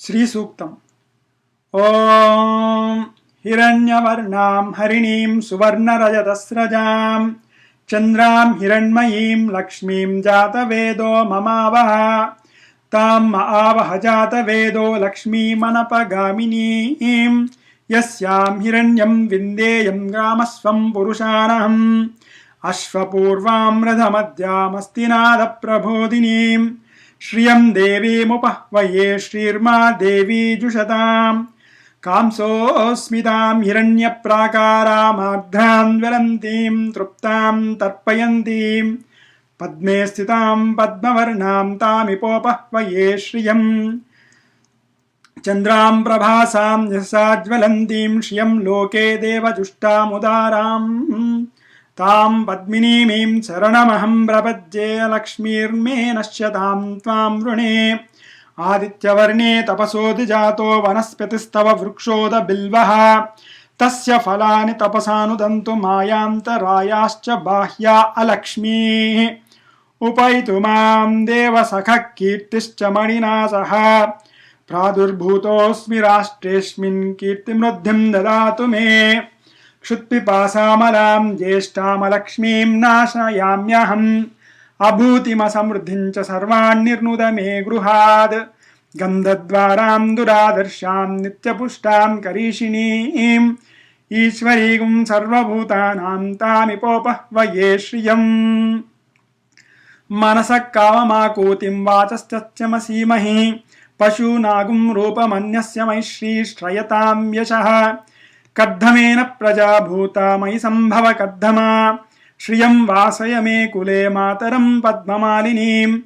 श्रीसूक्तम्। ॐ हिरण्यवर्णां हरिणीं सुवर्णरजतस्रजां चन्द्रां हिरण्मयीं लक्ष्मीं जातवेदो ममावह ताम् आवह जातवेदो लक्ष्मीमनपगामिनीं यस्यां हिरण्यं विन्देयं ग्रामस्वं पुरुषाणहम् अश्वपूर्वां रथमद्यामस्तिनादप्रबोधिनीं श्रियं देवीमुपह्वये श्रीर्मा देवी जुषताम् कांसोऽस्मितां हिरण्यप्राकारामार्द्रां ज्वलन्तीं तृप्तां तर्पयन्तीं पद्मे स्थितां पद्मवर्णां तामिपोपह्वये श्रियं चन्द्रां प्रभासां यशसा ज्वलन्तीं श्रियं लोके देवजुष्टामुदाराम् तां पद्मिनीमीं शरणमहं प्रपद्ये लक्ष्मीर्मे नश्यतां त्वां वृणे आदित्यवर्णे तपसोऽधिजातो वनस्पतिस्तव वृक्षोद बिल्वः तस्य फलानि तपसानुदन्तु मायान्तरायाश्च बाह्या अलक्ष्मीः उपैतु मां देवसखः कीर्तिश्च मणिना सह प्रादुर्भूतोऽस्मि राष्ट्रेऽस्मिन् कीर्तिमृद्धिं ददातु मे क्षुत्पिपासामलां ज्येष्ठामलक्ष्मीं नाशयाम्यहम् अभूतिमसमृद्धिं च सर्वान्निर्नुद मे गृहाद् गन्धद्वारां दुरादर्शां नित्यपुष्टां करीषिणीं ईश्वरीं सर्वभूतानां तामिपोपह्वये श्रियम् मनसः काममाकूतिं वाचश्चमसीमहि पशूनागुं रूपमन्यस्य मैश्री श्रयतां यशः कर्धमेन प्रजा भूता मयि सम्भव कर्धमा श्रियं वासय मे कुले मातरं पद्ममालिनीम्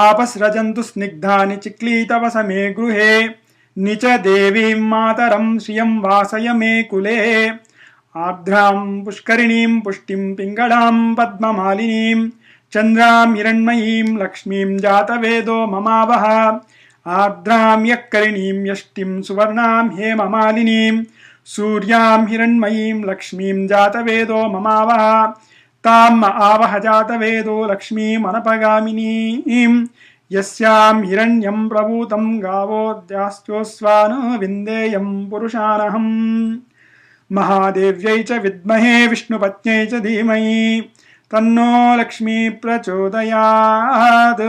आपस्रजन्तु स्निग्धानि चिक्लीतवस मे गृहे निच देवीं मातरं श्रियं वासय मे कुले आर्द्रां पुष्करिणीं पुष्टिं पिङ्गळां पद्ममालिनीं चन्द्रां हिरण्मयीं लक्ष्मीं जातवेदो ममावह आर्द्रां यक्करिणीं यष्टिं सुवर्णां हेममालिनीं सूर्यां हिरण्मयीं लक्ष्मीं जातवेदो ममावह ताम् आवह जातवेदो लक्ष्मीमनपगामिनीं यस्यां हिरण्यं प्रभूतं गावोऽद्यास्त्योऽस्वान् विन्देयं पुरुषानहम् महादेव्यै च विद्महे विष्णुपत्न्यै च धीमहि तन्नो लक्ष्मी प्रचोदयात्।